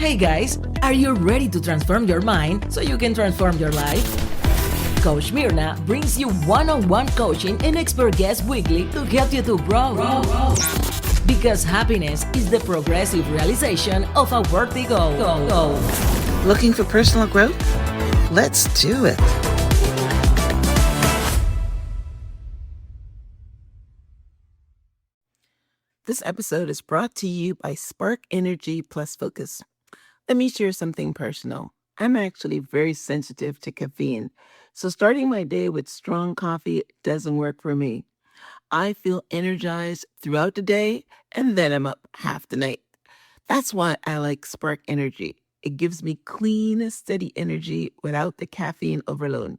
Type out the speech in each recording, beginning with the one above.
Hey guys, are you ready to transform your mind so you can transform your life? Coach Myrna brings you one-on-one coaching and expert guests weekly to help you to grow. Because happiness is the progressive realization of a worthy goal. Looking for personal growth? Let's do it. This episode is brought to you by Spark Energy Plus Focus. Let me share something personal. I'm actually very sensitive to caffeine, so starting my day with strong coffee doesn't work for me. I feel energized throughout the day, and then I'm up half the night. That's why I like Spark Energy. It gives me clean, steady energy without the caffeine overload.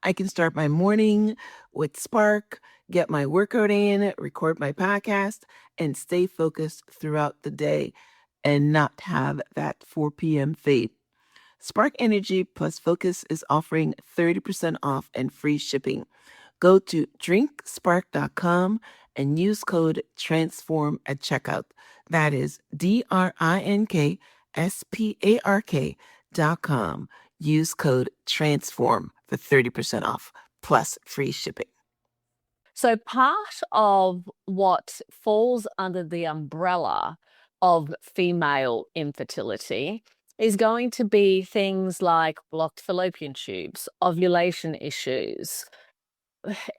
I can start my morning with Spark, get my workout in, record my podcast, and stay focused throughout the day and not have that 4 p.m. fade. Spark Energy Plus Focus is offering 30% off and free shipping. Go to drinkspark.com and use code TRANSFORM at checkout. That is DRINKSPARK.com. Use code TRANSFORM for 30% off plus free shipping. So part of what falls under the umbrella of female infertility is going to be things like blocked fallopian tubes, ovulation issues,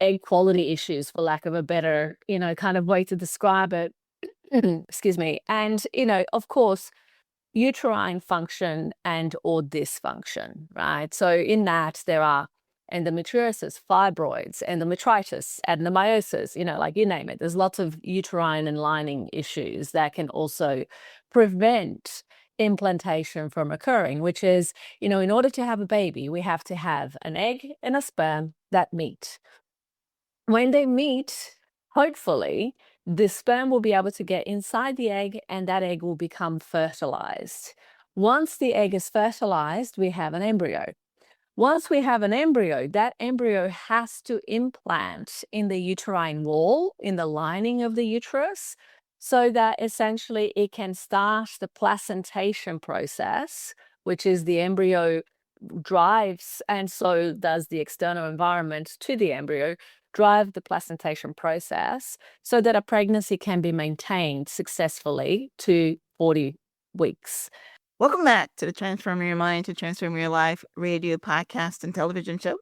egg quality issues, for lack of a better, kind of way to describe it. Excuse me. And, of course, uterine function and or dysfunction, right? So in that there are endometriosis, fibroids, endometritis, adenomyosis, like you name it. There's lots of uterine and lining issues that can also prevent implantation from occurring, which is, in order to have a baby, we have to have an egg and a sperm that meet. When they meet, hopefully, the sperm will be able to get inside the egg and that egg will become fertilized. Once the egg is fertilized, we have an embryo. Once we have an embryo, that embryo has to implant in the uterine wall, in the lining of the uterus, so that essentially it can start the placentation process, which is the embryo drives, and so does the external environment to the embryo, drive the placentation process so that a pregnancy can be maintained successfully to 40 weeks. Welcome back to the Transforming Your Mind to Transform Your Life radio, podcast, and television show.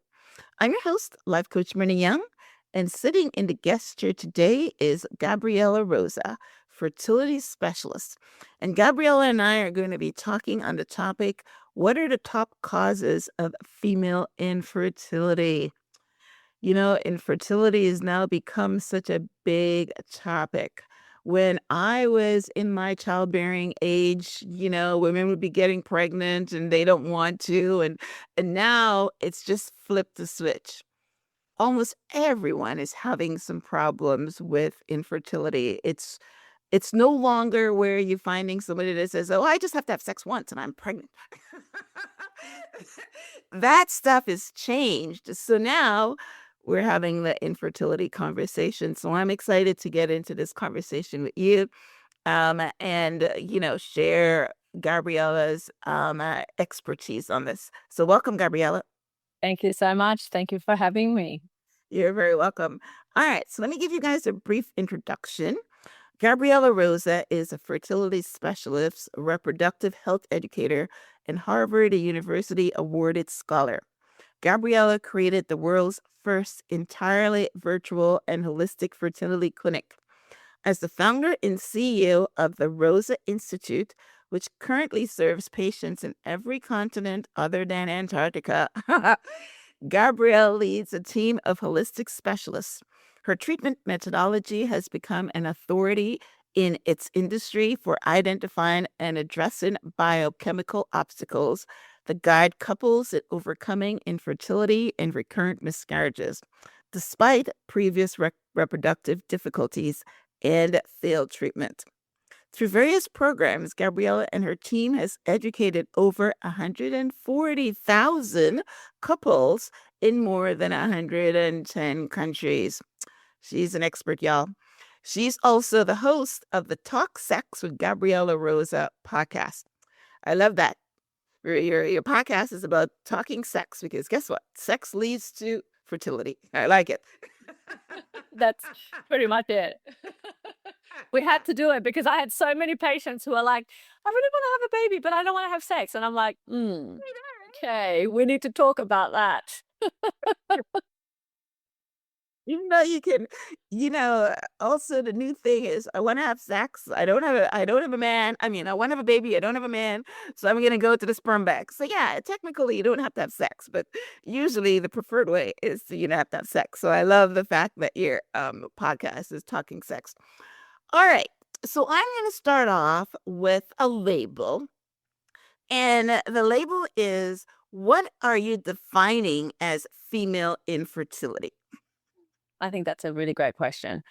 I'm your host, life coach Myrna Young, and sitting in the guest chair today is Gabriela Rosa, fertility specialist. And Gabriela and I are going to be talking on the topic, what are the top causes of female infertility? Infertility has now become such a big topic. When I was in my childbearing age, women would be getting pregnant and they don't want to. And now it's just flipped the switch. Almost everyone is having some problems with infertility. It's no longer where you're finding somebody that says, oh, I just have to have sex once and I'm pregnant. That stuff has changed. So now we're having the infertility conversation. So I'm excited to get into this conversation with you and share Gabriela's expertise on this. So welcome, Gabriela. Thank you so much. Thank you for having me. You're very welcome. All right. So let me give you guys a brief introduction. Gabriela Rosa is a fertility specialist, a reproductive health educator, and Harvard University awarded scholar. Gabriela created the world's first entirely virtual and holistic fertility clinic. As the founder and CEO of the Rosa Institute, which currently serves patients in every continent other than Antarctica, Gabriela leads a team of holistic specialists. Her treatment methodology has become an authority in its industry for identifying and addressing biochemical obstacles that guide couples in overcoming infertility and recurrent miscarriages, despite previous reproductive difficulties and failed treatment. Through various programs, Gabriela and her team has educated over 140,000 couples in more than 110 countries. She's an expert, y'all. She's also the host of the Talk Sex with Gabriela Rosa podcast. I love that. Your podcast is about talking sex because guess what? Sex leads to fertility. I like it. That's pretty much it. We had to do it because I had so many patients who are like, I really want to have a baby, but I don't want to have sex. And I'm like, okay, we need to talk about that. Even though you can, also the new thing is I want to have sex. I don't have a man. I mean, I want to have a baby. I don't have a man. So I'm going to go to the sperm bank. So yeah, technically you don't have to have sex, but usually the preferred way is to, have to have sex. So I love the fact that your podcast is talking sex. All right. So I'm going to start off with a label. And the label is, what are you defining as female infertility? I think that's a really great question.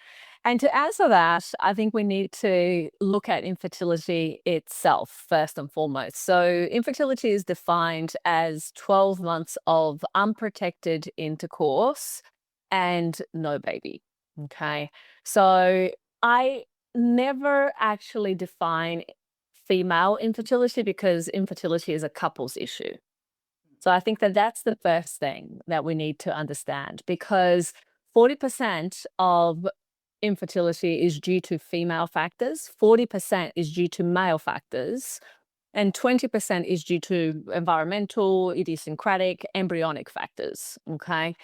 And to answer that, I think we need to look at infertility itself first and foremost. So, infertility is defined as 12 months of unprotected intercourse and no baby. Okay. So, I never actually define female infertility because infertility is a couple's issue. So I think that that's the first thing that we need to understand because 40% of infertility is due to female factors, 40% is due to male factors, and 20% is due to environmental, idiosyncratic, embryonic factors. Okay.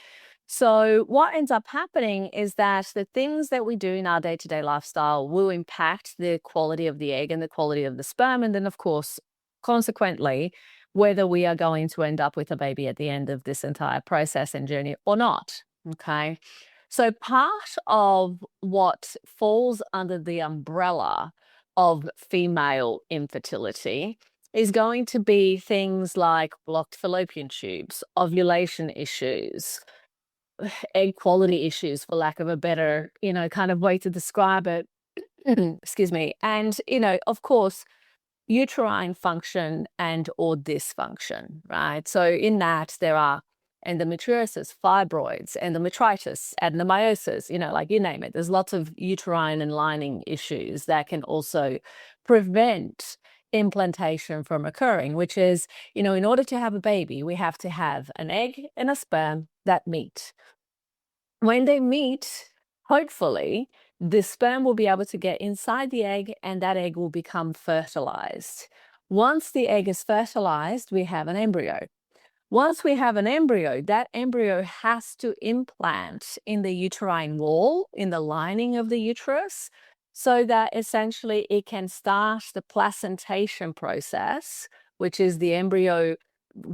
So, what ends up happening is that the things that we do in our day to day lifestyle will impact the quality of the egg and the quality of the sperm. And then, of course, consequently, whether we are going to end up with a baby at the end of this entire process and journey or not. Okay. So, part of what falls under the umbrella of female infertility is going to be things like blocked fallopian tubes, ovulation issues, egg quality issues, for lack of a better, kind of way to describe it. Excuse me. And, of course, uterine function and or dysfunction, right? So in that there are endometriosis, fibroids, endometritis, adenomyosis, like you name it. There's lots of uterine and lining issues that can also prevent implantation from occurring, which is, in order to have a baby, we have to have an egg and a sperm that meet. When they meet, hopefully, the sperm will be able to get inside the egg and that egg will become fertilized. Once the egg is fertilized, we have an embryo. Once we have an embryo, that embryo has to implant in the uterine wall, in the lining of the uterus, so that essentially it can start the placentation process, which is the embryo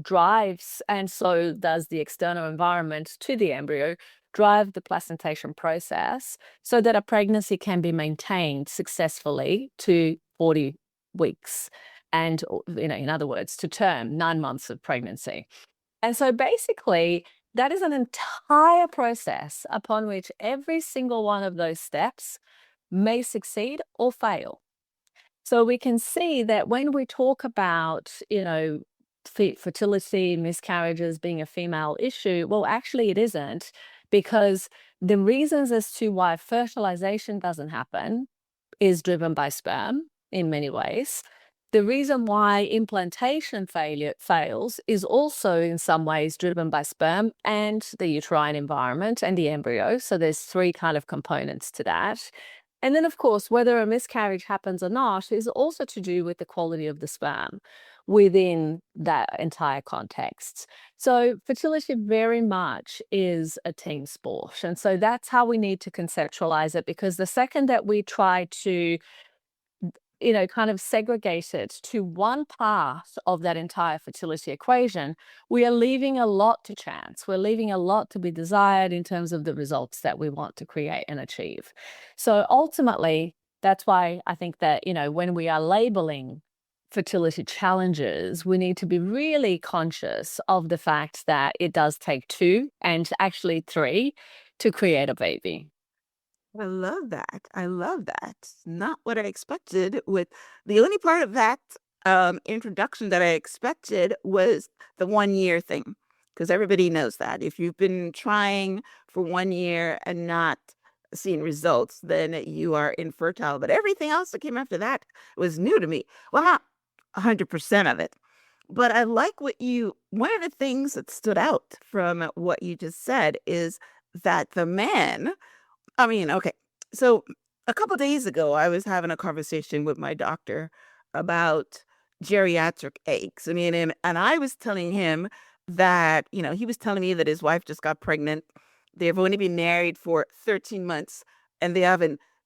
drives, and so does the external environment to the embryo, drive the placentation process so that a pregnancy can be maintained successfully to 40 weeks. And, in other words, to term, 9 months of pregnancy. And so basically, that is an entire process upon which every single one of those steps may succeed or fail. So we can see that when we talk about, fertility, miscarriages being a female issue, well, actually it isn't, because the reasons as to why fertilization doesn't happen is driven by sperm in many ways. The reason why implantation fails is also in some ways driven by sperm and the uterine environment and the embryo. So there's 3 kind of components to that. And then, of course, whether a miscarriage happens or not is also to do with the quality of the sperm within that entire context. So fertility very much is a team sport. And so that's how we need to conceptualize it, because the second that we try to kind of segregate it to one part of that entire fertility equation, we are leaving a lot to chance. We're leaving a lot to be desired in terms of the results that we want to create and achieve. So ultimately, that's why I think that, when we are labeling fertility challenges, we need to be really conscious of the fact that it does take 2 and actually 3 to create a baby. I love that. I love that. Not what I expected. With the only part of that introduction that I expected was the 1 year thing, because everybody knows that if you've been trying for 1 year and not seeing results, then you are infertile. But everything else that came after that was new to me. Well, 100% of it. But I like one of the things that stood out from what you just said is that the man, okay. So a couple days ago, I was having a conversation with my doctor about geriatric eggs. And I was telling him that, he was telling me that his wife just got pregnant. They've only been married for 13 months and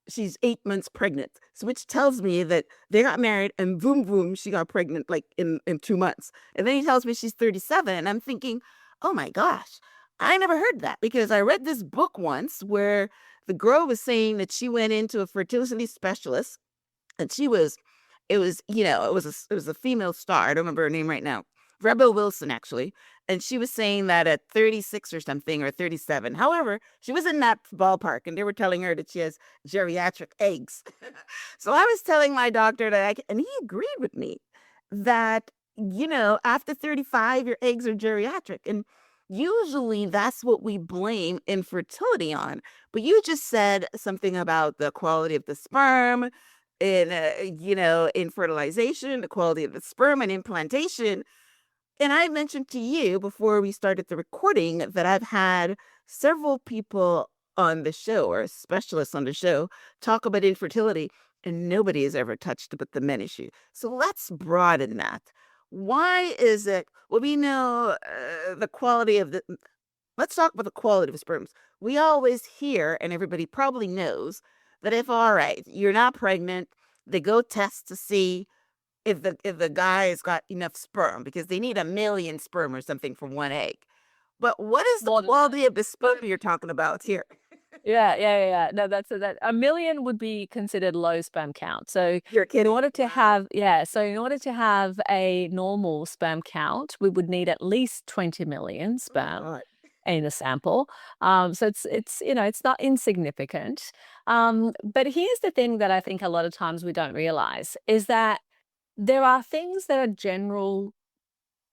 she's 8 months pregnant. So which tells me that they got married and boom, boom, she got pregnant like in 2 months. And then he tells me she's 37. And I'm thinking, oh my gosh, I never heard that because I read this book once where the girl was saying that she went into a fertility specialist and it was a female star. I don't remember her name right now. Rebel Wilson, actually. And she was saying that at 36 or something, or 37. However, she was in that ballpark and they were telling her that she has geriatric eggs. So I was telling my doctor and he agreed with me that, after 35, your eggs are geriatric. And usually that's what we blame infertility on. But you just said something about the quality of the sperm in fertilization, the quality of the sperm and implantation. And I mentioned to you before we started the recording that I've had several people on the show or specialists on the show talk about infertility, and nobody has ever touched about the men issue. So let's broaden that. Why is it? Well, we know the quality of the. Let's talk about the quality of sperms. We always hear, and everybody probably knows, that if, all right, you're not pregnant, they go test to see if the guy has got enough sperm because they need 1 million sperm or something from one egg. But what is the quality of the sperm you're talking about here? Yeah. No, that 1 million would be considered low sperm count. So You're kidding. in order to have a normal sperm count, we would need at least 20 million sperm God. in a sample. So it's not insignificant. But here's the thing that I think a lot of times we don't realize is that there are things that are general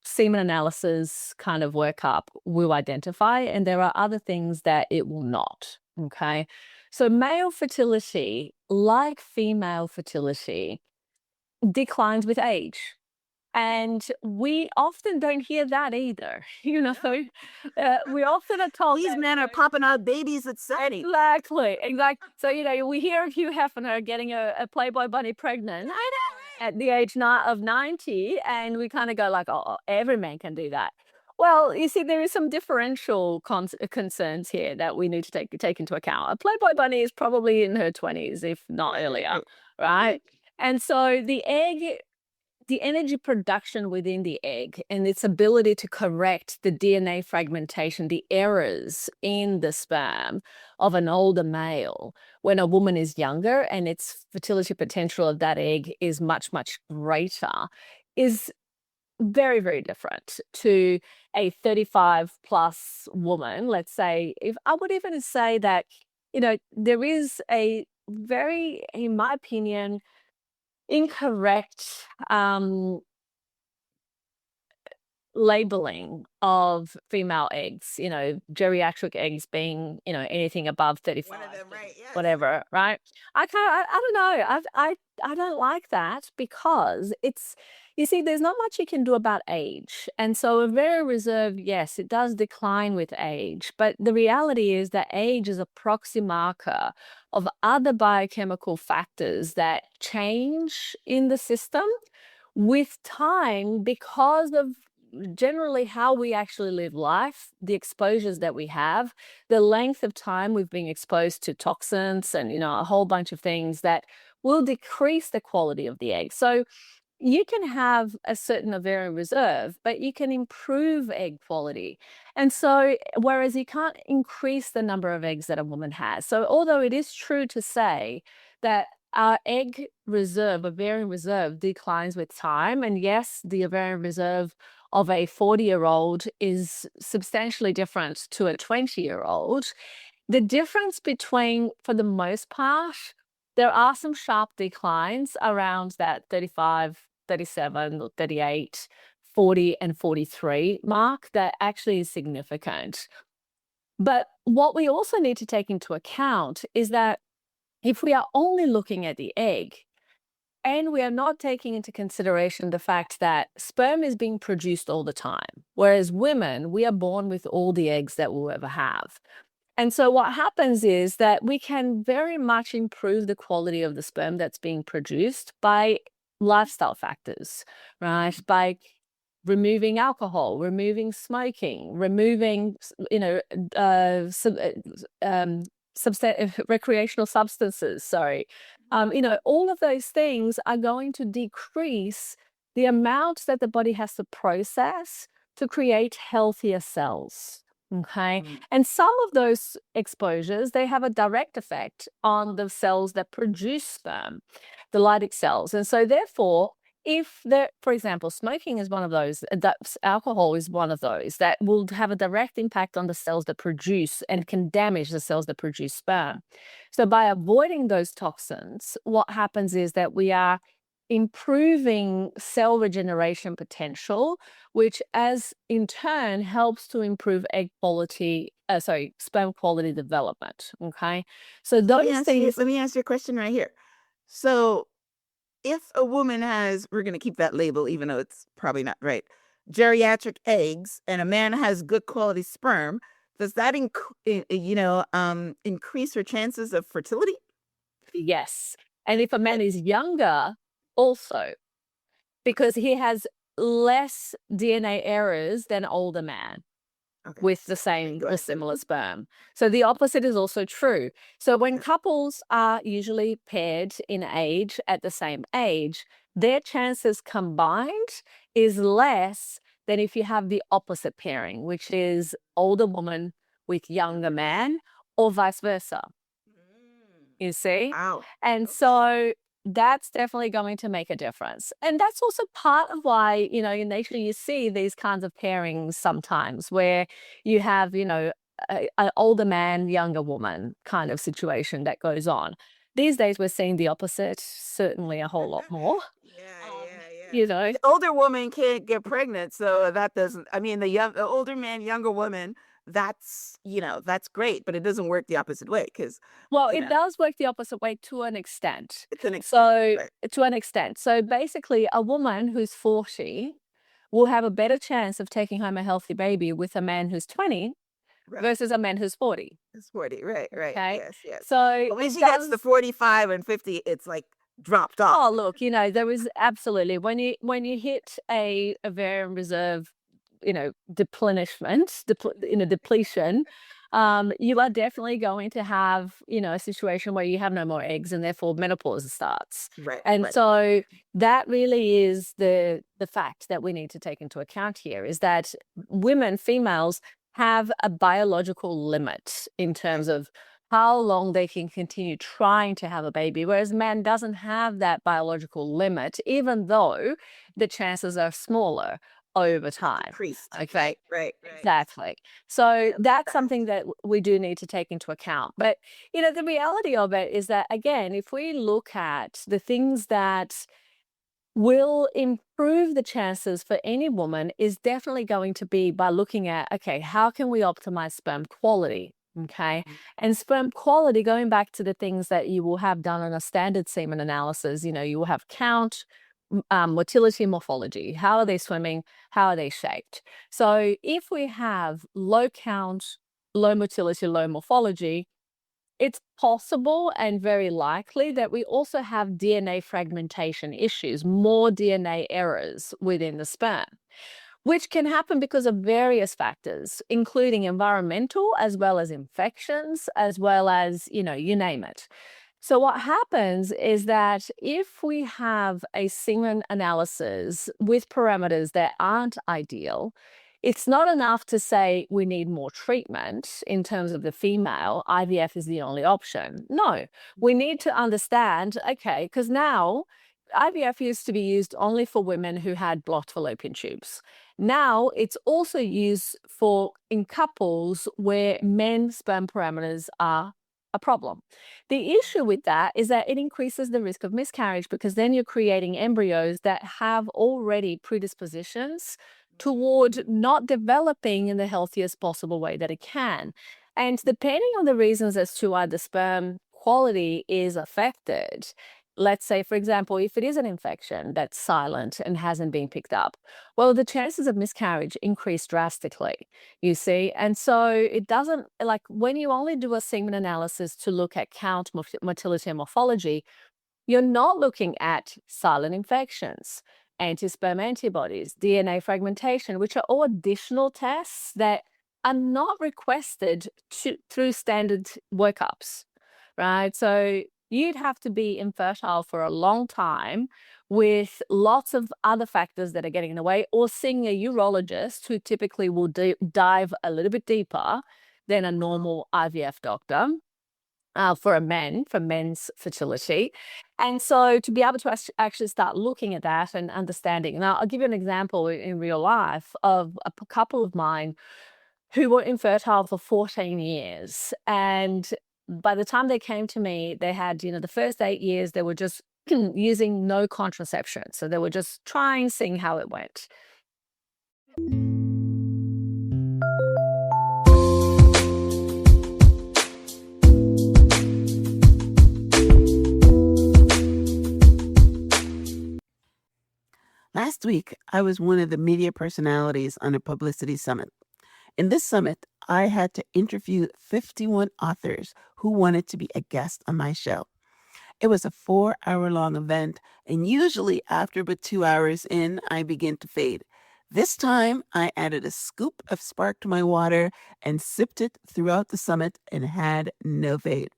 semen analysis kind of workup will identify, and there are other things that it will not. Okay. So male fertility, like female fertility, declines with age. And we often don't hear that either. We often are told These that, men are popping out babies at 70. Exactly. So, we hear of Hugh Hefner getting a Playboy bunny pregnant at the age of 90, and we kind of go like, oh, every man can do that. Well, you see, there is some differential concerns here that we need to take into account. A Playboy bunny is probably in her 20s, if not earlier, right? And so the energy production within the egg and its ability to correct the DNA fragmentation, the errors in the sperm of an older male when a woman is younger and its fertility potential of that egg is much, much greater, is very, very different to a 35 plus woman. Let's say, if I would even say that, there is a very, in my opinion, incorrect labeling of female eggs, geriatric eggs being, anything above 35, One of them, right? Yes. whatever, right? I don't know. I don't like that because you see, there's not much you can do about age. And so a very reserved, yes, it does decline with age, but the reality is that age is a proxy marker of other biochemical factors that change in the system with time because of generally how we actually live life, the exposures that we have, the length of time we've been exposed to toxins and, a whole bunch of things that will decrease the quality of the egg. So you can have a certain ovarian reserve, but you can improve egg quality. And so, whereas you can't increase the number of eggs that a woman has. So, although it is true to say that our ovarian reserve declines with time, and yes, the ovarian reserve of a 40-year-old is substantially different to a 20-year-old, the difference between, for the most part, there are some sharp declines around that 35, 37, 38, 40, and 43 mark that actually is significant. But what we also need to take into account is that if we are only looking at the egg, And we are not taking into consideration the fact that sperm is being produced all the time, whereas women, we are born with all the eggs that we'll ever have. And so what happens is that we can very much improve the quality of the sperm that's being produced by lifestyle factors, right? By removing alcohol, removing smoking, removing, recreational substances, sorry. All of those things are going to decrease the amount that the body has to process to create healthier cells. Okay. And some of those exposures, they have a direct effect on the cells that produce sperm, the Leydig cells. And so therefore, if there, for example, smoking is one of those, alcohol is one of those that will have a direct impact on the cells that produce and can damage the cells that produce sperm. So by avoiding those toxins, what happens is that we are improving cell regeneration potential, which as in turn helps to improve sperm quality development. Okay. So those things. Let me ask you a question right here. So if a woman has, we're going to keep that label, even though it's probably not right, geriatric eggs, and a man has good quality sperm, does that increase her chances of fertility? Yes. And if a man is younger, also, because he has less DNA errors than an older man with the same or similar sperm. So the opposite is also true. So when couples are usually paired in age at the same age, their chances combined is less than if you have the opposite pairing, which is older woman with younger man, or vice versa. You see? Wow. And so that's definitely going to make a difference. And that's also part of why, in nature, you see these kinds of pairings sometimes where you have, an older man, younger woman kind of situation that goes on. These days, we're seeing the opposite, certainly a whole lot more. The older woman can't get pregnant, so that doesn't, the older man, younger woman, that's great, but it doesn't work the opposite way because. Well, it does work the opposite way to an extent. To an extent. So basically, a woman who's 40 will have a better chance of taking home a healthy baby with a man who's 20 versus a man who's 40. It's 40, right. Okay? Yes. So when she gets to 45 and 50, it's like dropped off. Oh, look, there was absolutely, when you hit a ovarian reserve, depletion, you are definitely going to have, a situation where you have no more eggs and therefore menopause starts. Right. And so that really is the fact that we need to take into account here, is that females have a biological limit in terms of how long they can continue trying to have a baby, whereas man doesn't have that biological limit, even though the chances are smaller over time. Increased. Okay. Right. Exactly. So that's something that we do need to take into account. But, the reality of it is that, again, if we look at the things that will improve the chances for any woman, is definitely going to be by looking at, okay, how can we optimize sperm quality? Okay. And sperm quality, going back to the things that you will have done on a standard semen analysis, you will have count, motility, morphology. How are they swimming? How are they shaped? So if we have low count, low motility, low morphology, it's possible and very likely that we also have DNA fragmentation issues, more DNA errors within the sperm, which can happen because of various factors, including environmental as well as infections, as well as, you name it. So what happens is that if we have a semen analysis with parameters that aren't ideal, it's not enough to say we need more treatment in terms of the female. IVF is the only option. No, we need to understand, okay, because now IVF used to be used only for women who had blocked fallopian tubes. Now it's also used in couples where men's sperm parameters are a problem. The issue with that is that it increases the risk of miscarriage, because then you're creating embryos that have already predispositions toward not developing in the healthiest possible way that it can. And depending on the reasons as to why the sperm quality is affected, let's say, for example, if it is an infection that's silent and hasn't been picked up, well, the chances of miscarriage increase drastically, you see. And so it doesn't, like, when you only do a semen analysis to look at count, motility, and morphology, you're not looking at silent infections, anti-sperm antibodies, DNA fragmentation, which are all additional tests that are not requested through standard workups, right? So you'd have to be infertile for a long time with lots of other factors that are getting in the way, or seeing a urologist who typically will dive a little bit deeper than a normal IVF doctor. For men's fertility. And so to be able to actually start looking at that and understanding. Now, I'll give you an example in real life of a couple of mine who were infertile for 14 years. And by the time they came to me, they had, the first 8 years, they were just using no contraception. So they were just trying, seeing how it went. Last week, I was one of the media personalities on a publicity summit. In this summit, I had to interview 51 authors who wanted to be a guest on my show. It was a 4-hour-long event, and usually after but 2 hours in, I begin to fade. This time, I added a scoop of Spark to my water and sipped it throughout the summit and had no fade.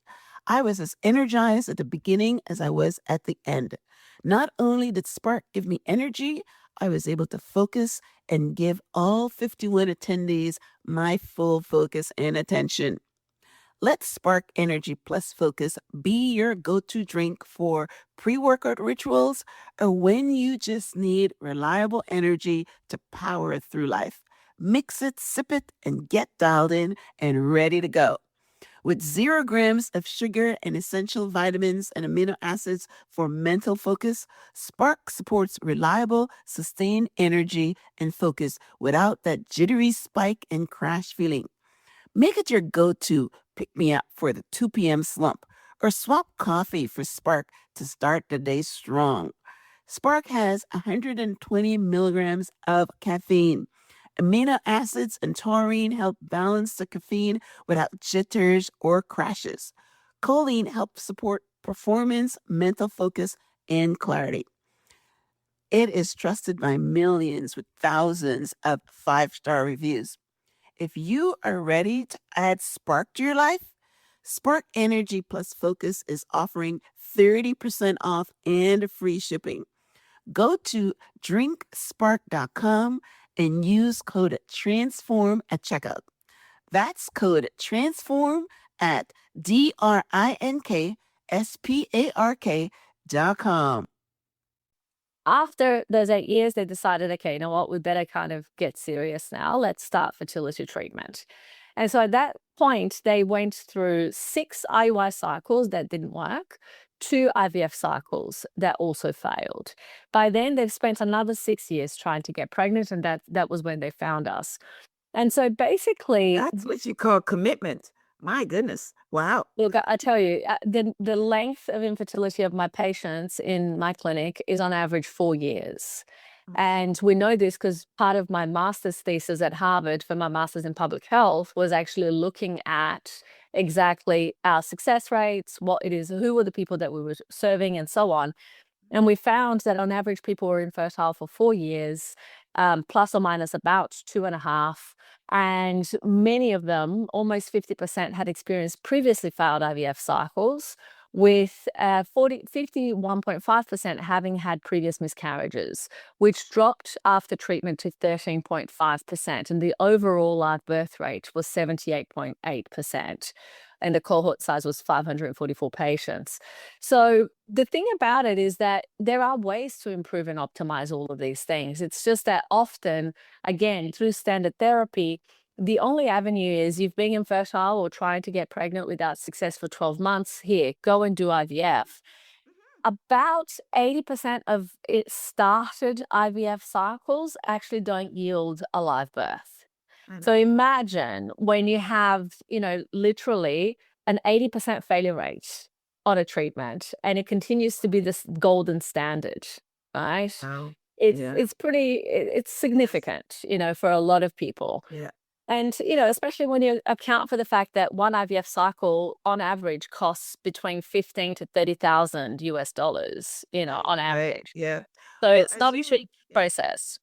I was as energized at the beginning as I was at the end. Not only did Spark give me energy, I was able to focus and give all 51 attendees my full focus and attention. Let Spark Energy Plus Focus be your go-to drink for pre-workout rituals or when you just need reliable energy to power through life. Mix it, sip it, and get dialed in and ready to go. With 0 grams of sugar and essential vitamins and amino acids for mental focus, Spark supports reliable, sustained energy and focus without that jittery spike and crash feeling. Make it your go-to pick-me-up for the 2 p.m. slump, or swap coffee for Spark to start the day strong. Spark has 120 milligrams of caffeine. Amino acids and taurine help balance the caffeine without jitters or crashes. Choline helps support performance, mental focus, and clarity. It is trusted by millions with thousands of 5-star reviews. If you are ready to add Spark to your life, Spark Energy Plus Focus is offering 30% off and free shipping. Go to drinkspark.com and use code TRANSFORM at checkout. That's code TRANSFORM at DRINKSPARK.com. After those 8 years, they decided, okay, you know what, we better kind of get serious now. Let's start fertility treatment. And so at that point, they went through 6 IUI cycles that didn't work, 2 IVF cycles that also failed. By then, they've spent another 6 years trying to get pregnant, and that was when they found us. And so basically, That's what you call commitment. My goodness. Wow. look, I tell you, the length of infertility of my patients in my clinic is on average 4 years. And we know this because part of my master's thesis at Harvard for my master's in public health was actually looking at exactly our success rates, what it is, who were the people that we were serving, and so on. And we found that on average, people were infertile for 4 years, plus or minus about 2.5. And many of them, almost 50%, had experienced previously failed IVF cycles, with 51.5% having had previous miscarriages, which dropped after treatment to 13.5%. And the overall live birth rate was 78.8%. And the cohort size was 544 patients. So the thing about it is that there are ways to improve and optimize all of these things. It's just that often, again, through standard therapy, the only avenue is you've been infertile or trying to get pregnant without success for 12 months. Here, go and do IVF. About 80% of it started IVF cycles actually don't yield a live birth. So imagine when you have, literally an 80% failure rate on a treatment, and it continues to be this golden standard, right? Wow. It's Yeah. it's pretty it's significant, for a lot of people. Yeah. And, especially when you account for the fact that one IVF cycle on average costs between 15 to 30,000 US dollars, on Right. average. Yeah. So Well, it's not a cheap process.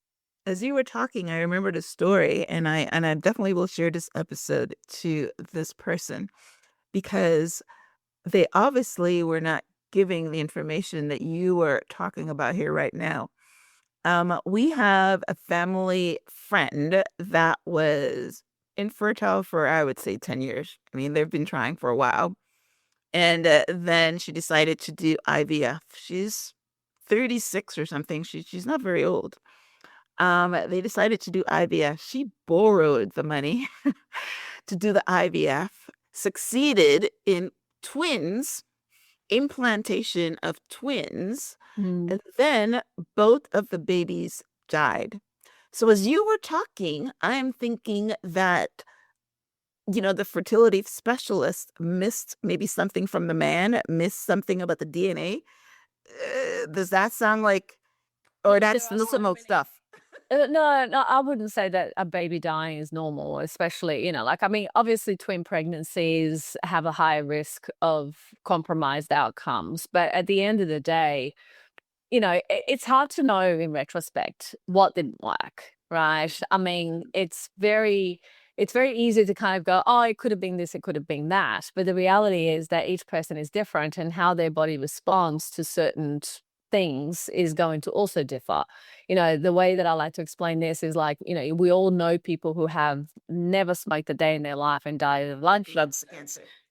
as you were talking, I remembered a story, and I definitely will share this episode to this person because they obviously were not giving the information that you were talking about here right now. We have a family friend that was infertile for, I would say, 10 years. I mean, they've been trying for a while. And then she decided to do IVF. She's 36 or something. She's not very old. They decided to do IVF. She borrowed the money to do the IVF, succeeded in twins, implantation of twins, Mm. and then both of the babies died. So as you were talking, I'm thinking that, the fertility specialist missed maybe something from the man, missed something about the DNA. Does that sound like, or that's There are so normal many. stuff? No, I wouldn't say that a baby dying is normal, especially, obviously twin pregnancies have a higher risk of compromised outcomes. But at the end of the day, it's hard to know in retrospect what didn't work, right? I mean, it's very easy to kind of go, oh, it could have been this, it could have been that. But the reality is that each person is different, and how their body responds to certain things is going to also differ. The way that I like to explain this is like, we all know people who have never smoked a day in their life and died of lung cancer.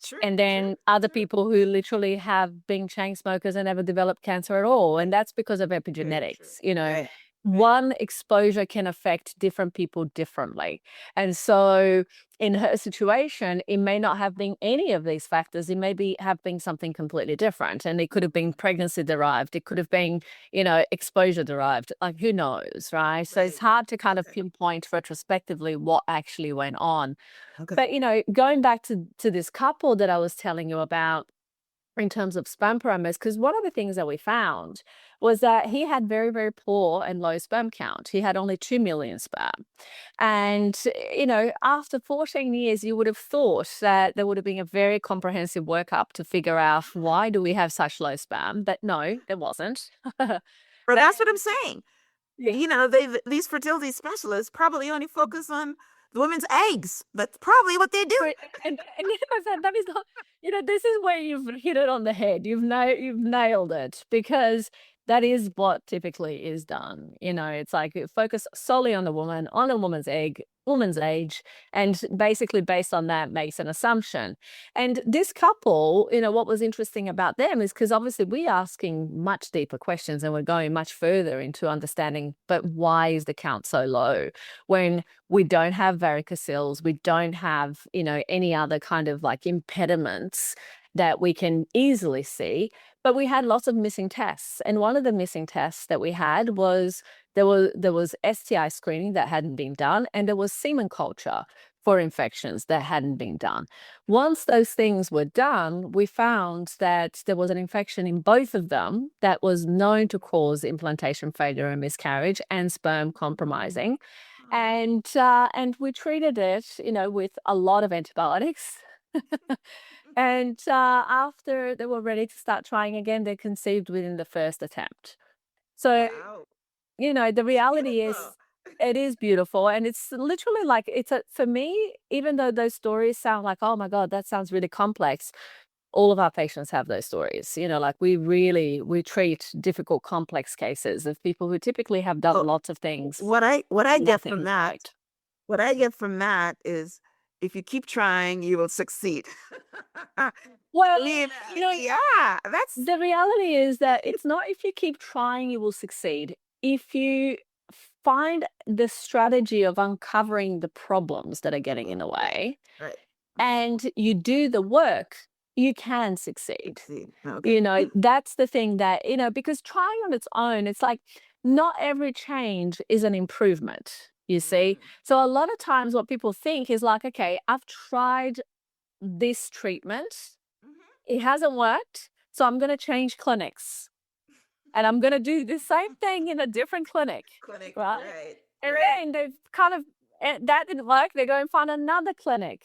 True, And then other people who literally have been chain smokers and never developed cancer at all. And that's because of epigenetics. Right. One exposure can affect different people differently. And so in her situation, it may not have been any of these factors. It may have been something completely different. And it could have been pregnancy derived. It could have been, exposure derived. Like, who knows, right? So it's hard to kind of pinpoint retrospectively what actually went on. Okay. But, going back to this couple that I was telling you about in terms of sperm parameters, because one of the things that we found was that he had very, very poor and low sperm count. He had only 2 million sperm. And, after 14 years, you would have thought that there would have been a very comprehensive workup to figure out why do we have such low sperm. But no, there wasn't. Well, that's what I'm saying. These fertility specialists probably only focus on the women's eggs. That's probably what they do. Right, and that is not, this is where you've hit it on the head. You've nailed it, because that is what typically is done. It's like you focus solely on the woman, on a woman's egg, woman's age, and basically based on that makes an assumption. And this couple, what was interesting about them is because obviously we're asking much deeper questions and we're going much further into understanding, but why is the count so low when we don't have varicocele, we don't have, any other kind of like impediments that we can easily see, but we had lots of missing tests. And one of the missing tests that we had was there was STI screening that hadn't been done, and there was semen culture for infections that hadn't been done. Once those things were done, we found that there was an infection in both of them that was known to cause implantation failure and miscarriage and sperm compromising. And we treated it, with a lot of antibiotics. And after they were ready to start trying again, they conceived within the first attempt. So, Wow. the reality is Beautiful. it is beautiful. And it's literally like, for me, even though those stories sound like, oh my God, that sounds really complex, all of our patients have those stories. Like we treat difficult, complex cases of people who typically have done Well, lots of things. what I get Nothing from is that, right. what I get from that is, if you keep trying, you will succeed. I Well, mean, yeah, that's the reality is that it's not if you keep trying, you will succeed. If you find the strategy of uncovering the problems that are getting in the way right. and you do the work, you can succeed. See, okay. That's the thing that, because trying on its own, it's like not every change is an improvement, you see? So a lot of times what people think is like, okay, I've tried this treatment, Mhm. it hasn't worked. So I'm going to change clinics and I'm going to do the same thing in a different clinic. Clinic, Right. right. And right. then they've kind of, that didn't work. They go and find another clinic.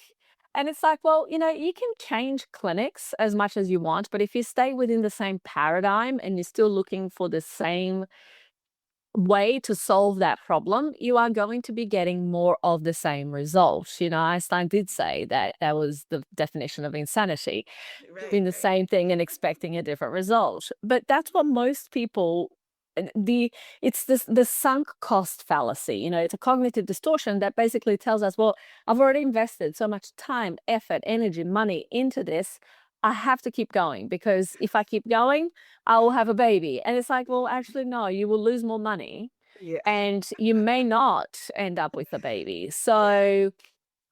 And it's like, well, you can change clinics as much as you want, but if you stay within the same paradigm and you're still looking for the same way to solve that problem, you are going to be getting more of the same result. Einstein did say that that was the definition of insanity, doing the same thing and expecting a different result. But that's what most people, it's the sunk cost fallacy. It's a cognitive distortion that basically tells us, well, I've already invested so much time, effort, energy, money into this. I have to keep going, because if I keep going, I will have a baby. And it's like, well, actually, no, you will lose more money Yeah. and you may not end up with a baby. So,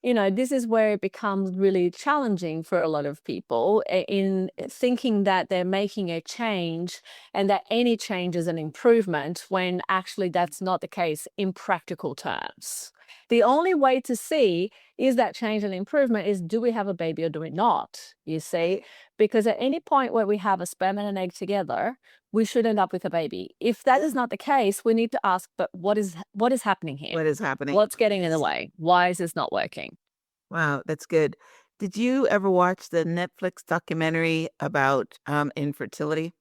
this is where it becomes really challenging for a lot of people in thinking that they're making a change and that any change is an improvement, when actually that's not the case in practical terms. The only way to see is that change and improvement is, do we have a baby or do we not? You see, because at any point where we have a sperm and an egg together, we should end up with a baby. If that is not the case, we need to ask, but what is happening here? What is happening? What's getting in the way? Why is this not working? Wow, that's good. Did you ever watch the Netflix documentary about infertility?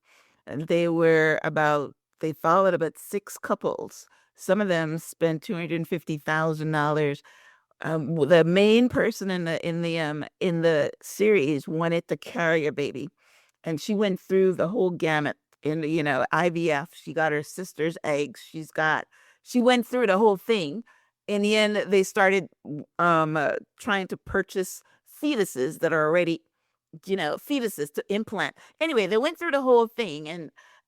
And they followed about 6 couples. Some of them spent $250,000. The main person in the series wanted to carry a baby, and she went through the whole gamut in IVF. She got her sister's eggs. She went through the whole thing. In the end, they started trying to purchase fetuses that are already fetuses to implant. Anyway, they went through the whole thing,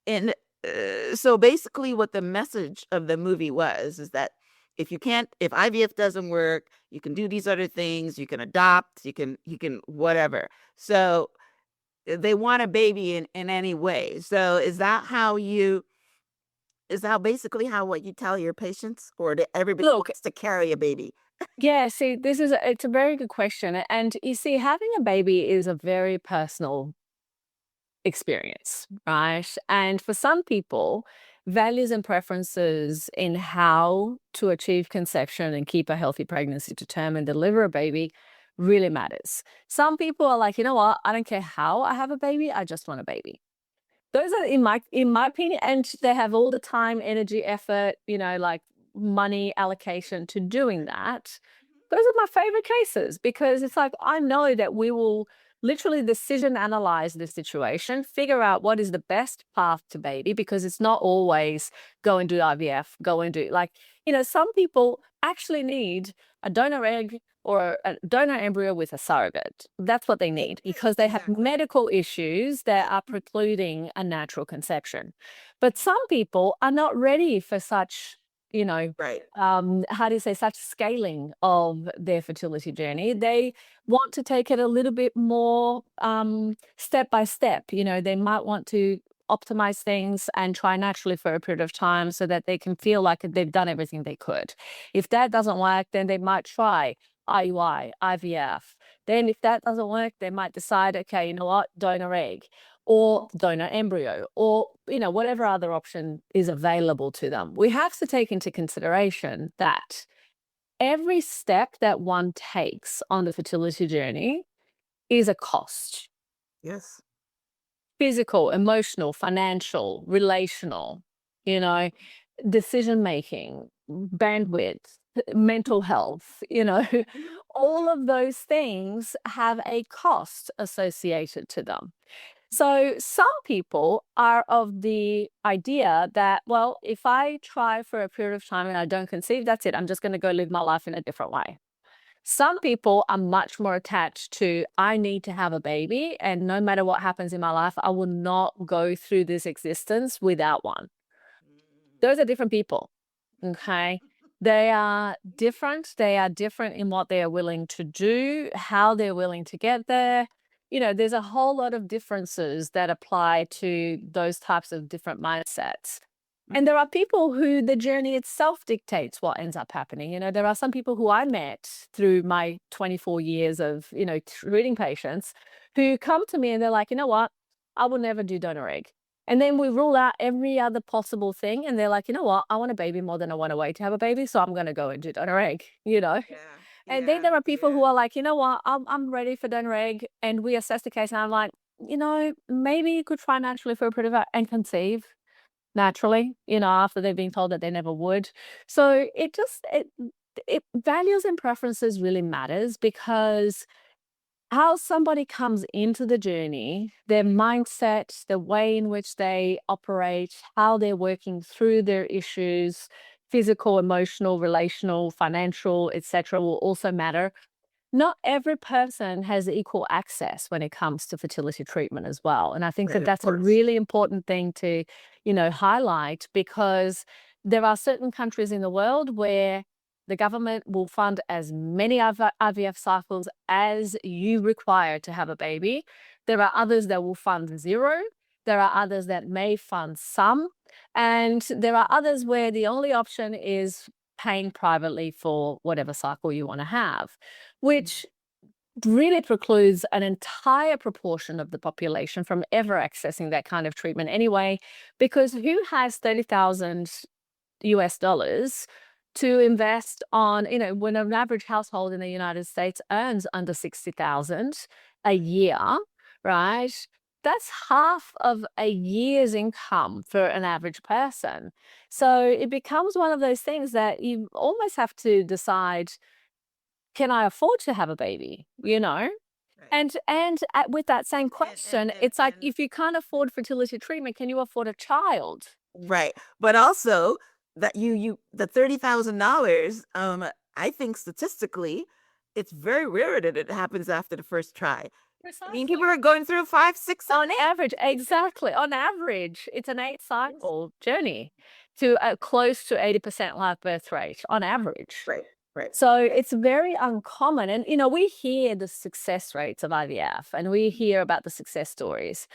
and so basically, what the message of the movie was is that if IVF doesn't work, you can do these other things. You can adopt. You can whatever. So they want a baby in any way. So is that basically how what you tell your patients, or that everybody Look, wants to carry a baby? yeah, see, it's a very good question. And you see, having a baby is a very personal experience, right? And for some people, values and preferences in how to achieve conception and keep a healthy pregnancy to term and deliver a baby really matters. Some people are like, you know what? I don't care how I have a baby. I just want a baby. Those are, in my opinion, and they have all the time, energy, effort, like money allocation to doing that. Those are my favorite cases, because it's like, I know that we will literally decision analyze the situation, figure out what is the best path to baby, because it's not always go and do IVF, go and do, like, some people actually need a donor egg or a donor embryo with a surrogate. That's what they need, because they have medical issues that are precluding a natural conception. But some people are not ready for such, Right. how do you say, such scaling of their fertility journey. They want to take it a little bit more step by step. They might want to optimize things and try naturally for a period of time so that they can feel like they've done everything they could. If that doesn't work, then they might try IUI, IVF. Then if that doesn't work, they might decide, okay, you know what, donor egg or donor embryo, or whatever other option is available to them. We have to take into consideration that every step that one takes on the fertility journey is a cost. Yes. Physical, emotional, financial, relational, decision making, bandwidth, mental health, all of those things have a cost associated to them. So some people are of the idea that, well, if I try for a period of time and I don't conceive, that's it. I'm just going to go live my life in a different way. Some people are much more attached to, I need to have a baby, and no matter what happens in my life, I will not go through this existence without one. Those are different people, okay? They are different. They are different in what they are willing to do, how they're willing to get there. There's a whole lot of differences that apply to those types of different mindsets. And there are people who the journey itself dictates what ends up happening. There are some people who I met through my 24 years of, treating patients, who come to me and they're like, you know what? I will never do donor egg. And then we rule out every other possible thing. And they're like, you know what? I want a baby more than I want to wait to have a baby. So I'm going to go and do donor egg, you know? Yeah. And then there are people yeah. who are like, you know what? I'm ready for donor egg. And we assess the case. And I'm like, you know, maybe you could try naturally for a reproductive and conceive naturally, you know, after they've been told that they never would. So it values and preferences really matters, because how somebody comes into the journey, their mindset, the way in which they operate, how they're working through their issues, physical, emotional, relational, financial, etc., will also matter. Not every person has equal access when it comes to fertility treatment as well. And I think Right, that of that's a course. really important thing to, you know, highlight, because there are certain countries in the world where the government will fund as many IVF cycles as you require to have a baby. There are others that will fund zero. There are others that may fund some. And there are others where the only option is paying privately for whatever cycle you want to have, which really precludes an entire proportion of the population from ever accessing that kind of treatment anyway, because who has 30,000 US dollars to invest on, you know, when an average household in the United States earns under 60,000 a year, right? That's half of a year's income for an average person. So it becomes one of those things that you almost have to decide, can I afford to have a baby? You know? Right. With that same And question, it's like, if you can't afford fertility treatment, can you afford a child? right. But also that the $30,000, I think statistically, it's very rare that it happens after the first try. I mean, people Precisely. are going through 5, 6, 7, On 8. average, exactly. On average, it's an 8-cycle journey to close to 80% live birth rate on average. Right. Right. So it's very uncommon. And, you know, we hear the success rates of IVF and we hear about the success stories.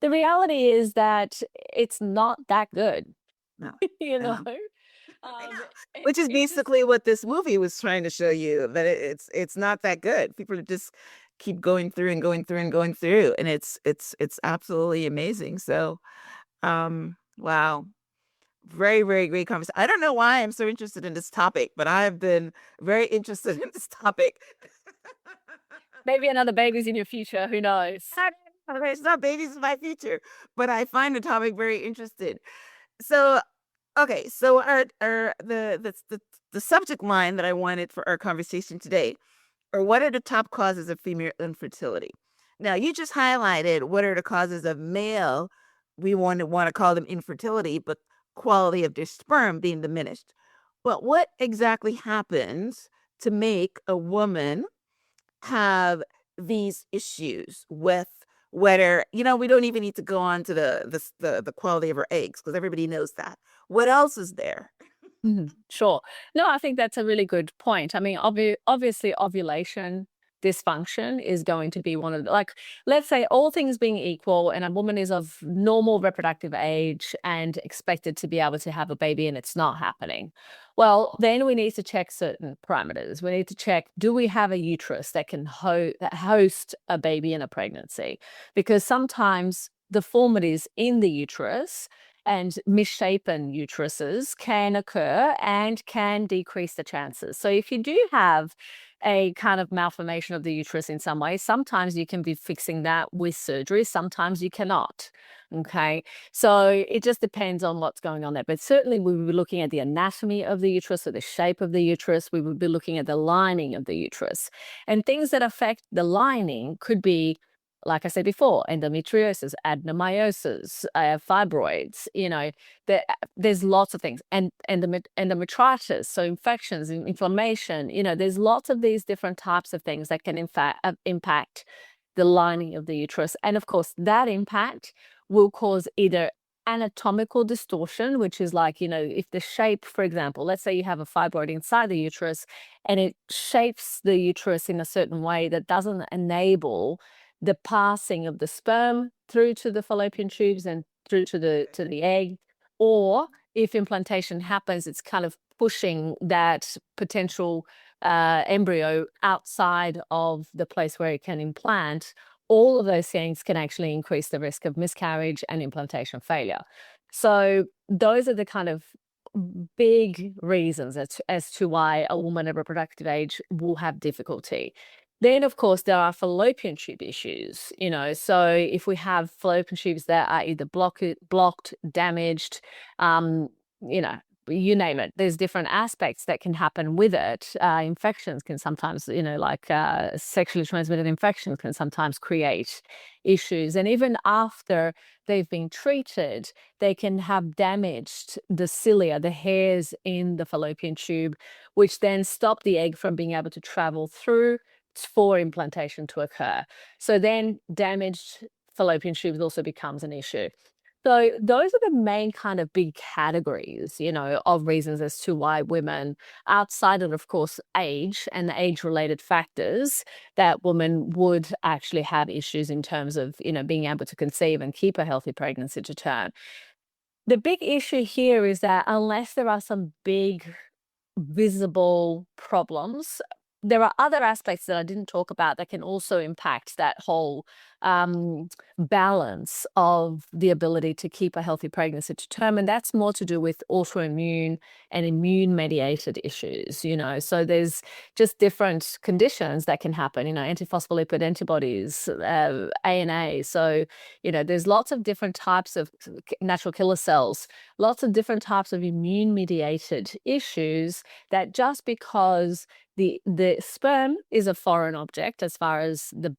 The reality is that it's not that good, No. you know? No. I know. It, Which is it just, basically what this movie was trying to show you, that it's not that good. People just keep going through and going through and going through, and it's absolutely amazing. So, wow. Very, very great conversation. I don't know why I'm so interested in this topic, but I've been very interested in this topic. maybe another baby's in your future, who knows? It's not babies in my future, but I find the topic very interesting. So, okay, so the subject line that I wanted for our conversation today, or what are the top causes of female infertility? Now, you just highlighted what are the causes of male, we want to call them infertility, but quality of their sperm being diminished. But what exactly happens to make a woman have these issues with whether, we don't even need to go on to the quality of her eggs, because everybody knows that. What else is there? Sure. No, I think that's a really good point. I mean, obviously, ovulation dysfunction is going to be one of the, like, let's say all things being equal, and a woman is of normal reproductive age and expected to be able to have a baby and it's not happening. Well, then we need to check certain parameters. We need to check, do we have a uterus that can that host a baby in a pregnancy? Because sometimes deformities in the uterus and misshapen uteruses can occur and can decrease the chances. So if you do have a kind of malformation of the uterus in some way, sometimes you can be fixing that with surgery, sometimes you cannot. Okay, so it just depends on what's going on there. But certainly we would be looking at the anatomy of the uterus or the shape of the uterus. We would be looking at the lining of the uterus. And things that affect the lining could be, like I said before, endometriosis, adenomyosis, fibroids, there's lots of things. And endometritis, so infections and inflammation, there's lots of these different types of things that can in fact impact the lining of the uterus. And of course, that impact will cause either anatomical distortion, which is like, if the shape, for example, let's say you have a fibroid inside the uterus and it shapes the uterus in a certain way that doesn't enable the passing of the sperm through to the fallopian tubes and through to the egg, or if implantation happens, it's kind of pushing that potential embryo outside of the place where it can implant, all of those things can actually increase the risk of miscarriage and implantation failure. So those are the kind of big reasons as to why a woman at reproductive age will have difficulty. Then, of course, there are fallopian tube issues, so if we have fallopian tubes that are either blocked, damaged, you know, you name it, there's different aspects that can happen with it. Infections can sometimes, like sexually transmitted infections can sometimes create issues. And even after they've been treated, they can have damaged the cilia, the hairs in the fallopian tube, which then stop the egg from being able to travel through for implantation to occur. So then damaged fallopian tubes also becomes an issue. So those are the main kind of big categories, of reasons as to why women, outside of course, age and the age-related factors, that women would actually have issues in terms of, being able to conceive and keep a healthy pregnancy to term. The big issue here is that unless there are some big visible problems, there are other aspects that I didn't talk about that can also impact that whole balance of the ability to keep a healthy pregnancy to term. And that's more to do with autoimmune and immune mediated issues, So there's just different conditions that can happen, antiphospholipid antibodies, ANA. So, there's lots of different types of natural killer cells, lots of different types of immune mediated issues that just because the sperm is a foreign object as far as the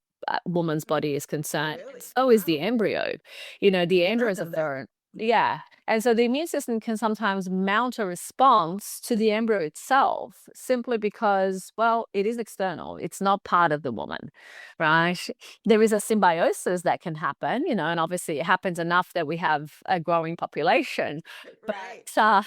woman's body is concerned. Really? So is Wow. the embryo. The embryo is a know that. foreign. Yeah. And so the immune system can sometimes mount a response to the embryo itself simply because, well, it is external. It's not part of the woman, right? There is a symbiosis that can happen, and obviously it happens enough that we have a growing population. Right. Wow.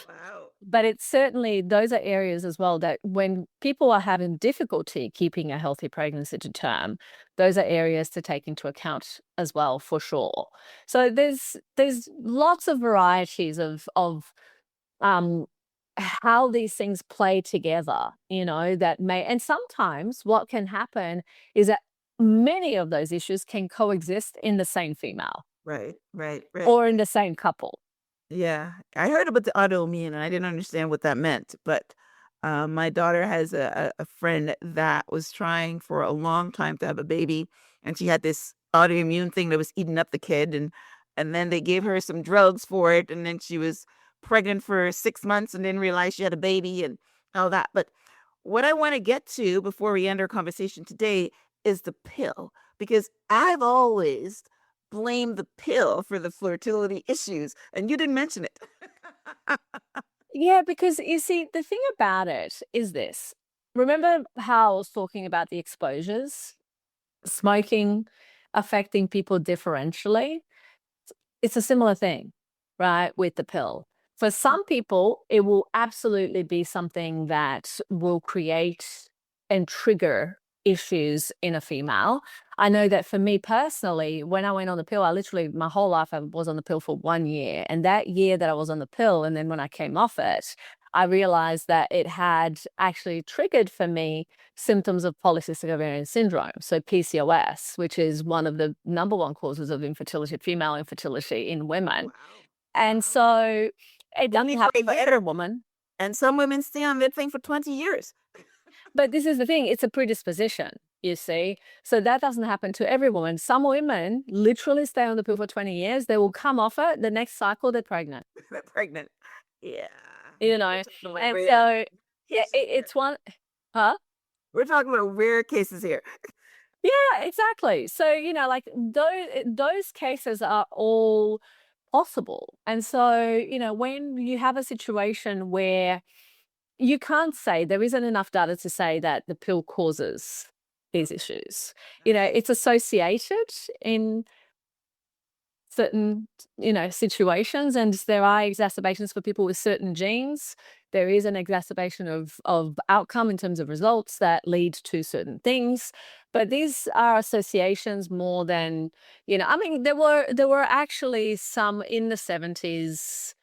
But it's certainly, those are areas as well that when people are having difficulty keeping a healthy pregnancy to term, those are areas to take into account as well, for sure. So there's lots of varieties of how these things play together, that may, and sometimes what can happen is that many of those issues can coexist in the same female Right. or in the same couple. Yeah, I heard about the autoimmune, and I didn't understand what that meant. But my daughter has a friend that was trying for a long time to have a baby, and she had this autoimmune thing that was eating up the kid, and then they gave her some drugs for it, and then she was pregnant for 6 months and didn't realize she had a baby and all that. But what I want to get to before we end our conversation today is the pill, because I've always blame the pill for the fertility issues, and you didn't mention it. Yeah, because you see, the thing about it is this. Remember how I was talking about the exposures, smoking affecting people differentially? It's a similar thing, right, with the pill. For some people, it will absolutely be something that will create and trigger issues in a female. I know that for me personally, when I went on the pill, I literally, my whole life, I was on the pill for 1 year. And that year that I was on the pill, and then when I came off it, I realized that it had actually triggered for me symptoms of polycystic ovarian syndrome, so PCOS, which is one of the number one causes of infertility, female infertility in women. Wow. And so it doesn't Only for happen a for year. every woman. And some women stay on that thing for 20 years. But this is the thing, it's a predisposition, you see. So that doesn't happen to every woman. Some women literally stay on the pill for 20 years. They will come off it. The next cycle, they're pregnant, They're pregnant. Yeah. you know. We're talking about And rare so, yeah, cases here. it's one, huh? We're talking about rare cases here. Yeah, exactly. So, like those cases are all possible. And so, when you have a situation where you can't say, there isn't enough data to say that the pill causes these issues. It's associated in certain, situations, and there are exacerbations for people with certain genes. There is an exacerbation of outcome in terms of results that lead to certain things. But these are associations more than, I mean, there were actually some in the 70s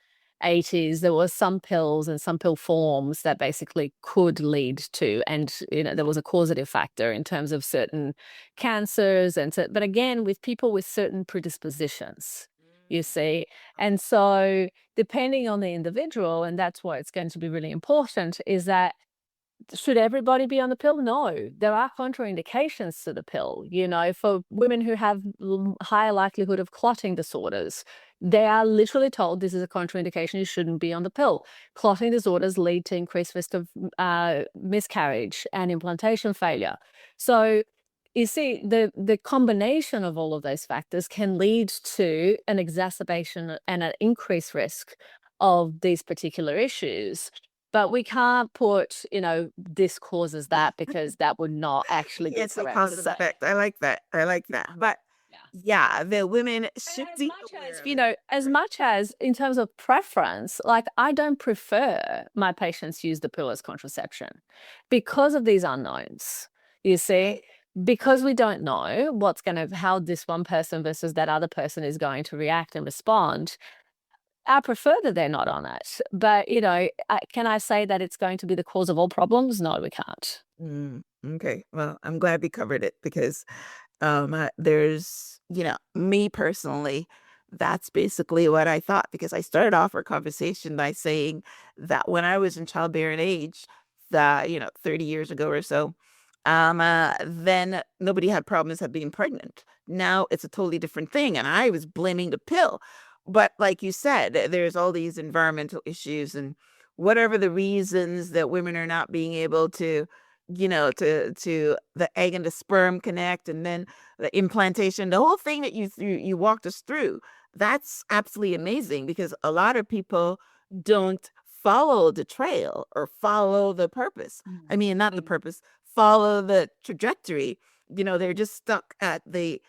80s, there was some pills and some pill forms that basically could lead to, and there was a causative factor in terms of certain cancers, but again, with people with certain predispositions, you see. And so depending on the individual, and that's why it's going to be really important, is that should everybody be on the pill? No, there are contraindications to the pill. For women who have higher likelihood of clotting disorders, they are literally told this is a contraindication, you shouldn't be on the pill. Clotting disorders lead to increased risk of miscarriage and implantation failure. So you see, the combination of all of those factors can lead to an exacerbation and an increased risk of these particular issues. But we can't put, this causes that, because that would not actually be It's a correct to cause and say. effect. I like that. I like that. But yeah, the women should As be much aware as, of it. as much as in terms of preference, like I don't prefer my patients use the pill as contraception because of these unknowns, you see, because we don't know how this one person versus that other person is going to react and respond. I prefer that they're not on it. But, can I say that it's going to be the cause of all problems? No, we can't. Okay. Well, I'm glad we covered it because there's, me personally, that's basically what I thought, because I started off our conversation by saying that when I was in childbearing age, that, 30 years ago or so, then nobody had problems of being pregnant. Now it's a totally different thing. And I was blaming the pill. But like you said, there's all these environmental issues and whatever the reasons that women are not being able to, to the egg and the sperm connect, and then the implantation, the whole thing that you walked us through. That's absolutely amazing, because a lot of people don't follow the trail or follow the purpose. I mean, not the purpose, follow the trajectory. They're just stuck at the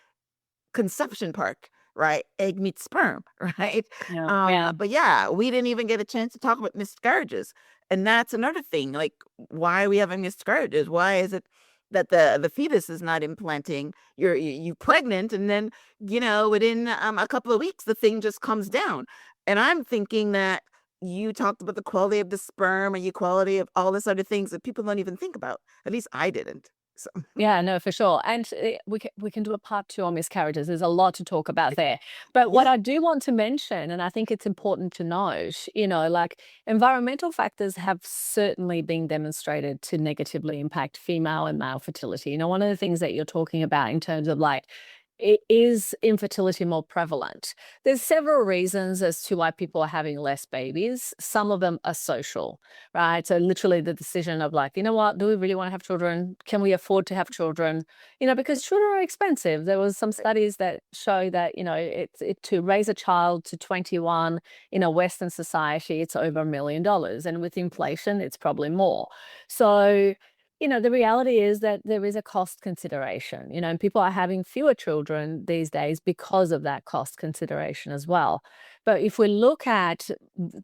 conception part, right? Egg meets sperm, right? Yeah. But yeah, we didn't even get a chance to talk about miscarriages. And that's another thing. Like, why are we having miscarriages? Why is it that the fetus is not implanting? You pregnant, and then, within a couple of weeks, the thing just comes down. And I'm thinking that you talked about the quality of the sperm and the quality of all this other things that people don't even think about. At least I didn't. So Yeah, no, for sure. And we can do a part 2 on miscarriages. There's a lot to talk about there. But what yeah. I do want to mention, and I think it's important to note, like environmental factors have certainly been demonstrated to negatively impact female and male fertility. One of the things that you're talking about in terms of like, is infertility more prevalent? There's several reasons as to why people are having less babies. Some of them are social, right? So literally the decision of like, what, do we really want to have children? Can we afford to have children? Because children are expensive. There was some studies that show that, to raise a child to 21 in a Western society, it's over $1 million. And with inflation, it's probably more. So, the reality is that there is a cost consideration, and people are having fewer children these days because of that cost consideration as well. But if we look at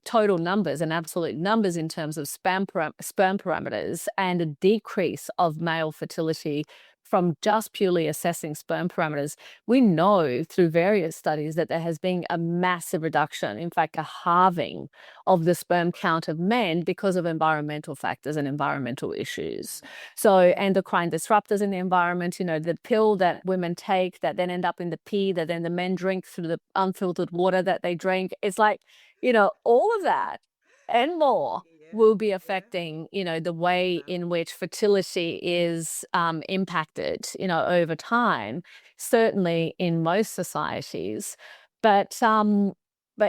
total numbers and absolute numbers in terms of sperm parameters and a decrease of male fertility from just purely assessing sperm parameters, we know through various studies that there has been a massive reduction, in fact, a halving of the sperm count of men because of environmental factors and environmental issues. So endocrine disruptors in the environment, the pill that women take that then end up in the pee that then the men drink through the unfiltered water that they drink. It's like, all of that and more will be affecting, the way in which fertility is impacted, over time, certainly in most societies. But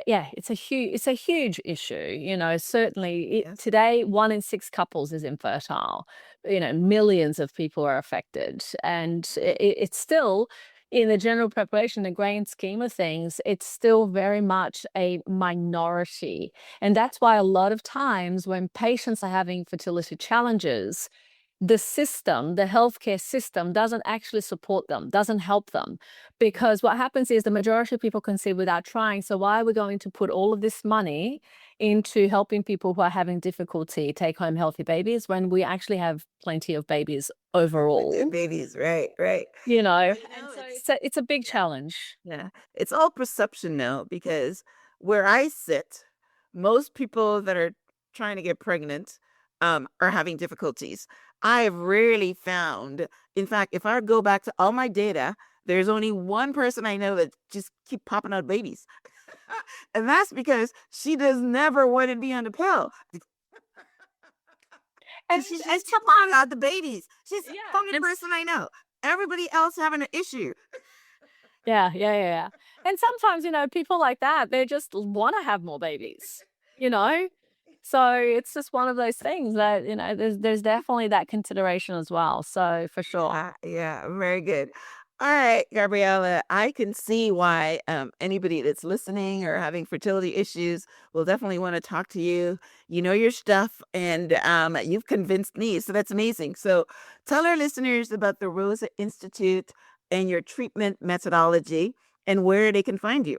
yeah, it's a huge issue. Certainly Yes. today, 1 in 6 couples is infertile. Millions of people are affected, and it's still, in the general population, the grand scheme of things, it's still very much a minority. And that's why a lot of times when patients are having fertility challenges, the healthcare system doesn't actually support them, doesn't help them. Because what happens is the majority of people conceive without trying. So why are we going to put all of this money into helping people who are having difficulty take home healthy babies when we actually have plenty of babies overall? Babies, right, right. And No, so it's it's a big challenge. yeah. It's all perception now, because where I sit, most people that are trying to get pregnant are having difficulties. I've rarely found, in fact, if I go back to all my data, there's only one person I know that just keep popping out babies. And that's because she does never want to be on the pill. And She's and just keep popping out the babies. She's the yeah, only person I know. Everybody else having an issue. yeah. And sometimes, people like that, they just want to have more babies, you know? So it's just one of those things that, there's definitely that consideration as well. So for sure. Yeah, very good. All right, Gabriela, I can see why anybody that's listening or having fertility issues will definitely want to talk to you. You know your stuff, and you've convinced me, so that's amazing. So tell our listeners about the Rosa Institute and your treatment methodology and where they can find you.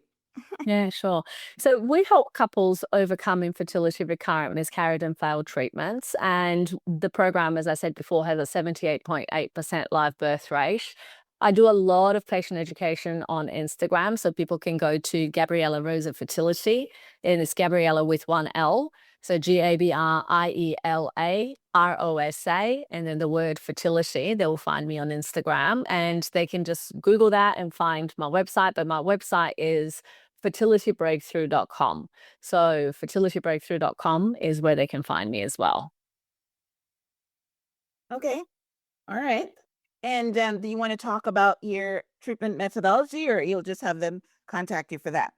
Yeah, sure. So we help couples overcome infertility, recurrent miscarriage, and failed treatments. And the program, as I said before, has a 78.8% live birth rate. I do a lot of patient education on Instagram, so people can go to Gabriela Rosa Fertility, and it's Gabriela with one L. So GabrielaRosa, and then the word fertility. They will find me on Instagram, and they can just Google that and find my website. But my website is fertilitybreakthrough.com. So fertilitybreakthrough.com is where they can find me as well. Okay. All right. And do you want to talk about your treatment methodology, or you'll just have them contact you for that?